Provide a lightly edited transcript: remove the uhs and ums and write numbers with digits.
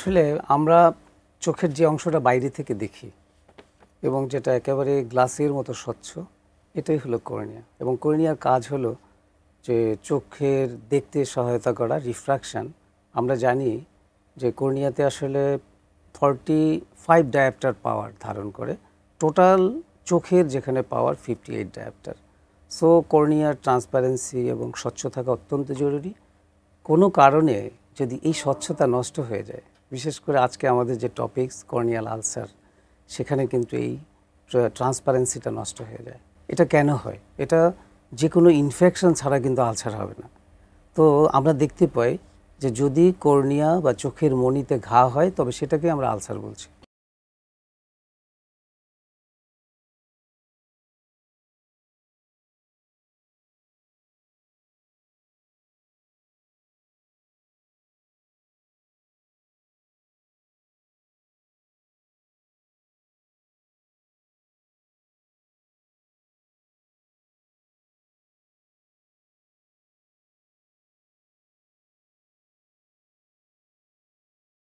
আসলে আমরা চোখের যে অংশটা বাইরে থেকে দেখি এবং যেটা একেবারে গ্লাসের মতো স্বচ্ছ, এটাই হলো কর্নিয়া। এবং কর্নিয়ার কাজ হলো যে চোখের দেখতে সহায়তা করা, রিফ্র্যাকশন। আমরা জানি যে কর্নিয়াতে আসলে 45 ডায়োপ্টার পাওয়ার ধারণ করে, টোটাল চোখের যেখানে পাওয়ার 58 ডায়োপ্টার। সো কর্নিয়ার ট্রান্সপারেন্সি এবং স্বচ্ছ থাকা অত্যন্ত জরুরি। কোনো কারণে যদি এই স্বচ্ছতা নষ্ট হয়ে যায়, বিশেষ করে আজকে আমাদের যে টপিকস কর্নিয়াল আলসার, সেখানে কিন্তু এই ট্রান্সপারেন্সিটা নষ্ট হয়ে যায়। এটা কেন হয়? এটা যে কোনো ইনফেকশন ছাড়া কিন্তু আলসার হবে না। তো আমরা দেখতে পাই যে যদি কর্নিয়া বা চোখের মণিতে ঘা হয়, তবে সেটাকে আমরা আলসার বলছি।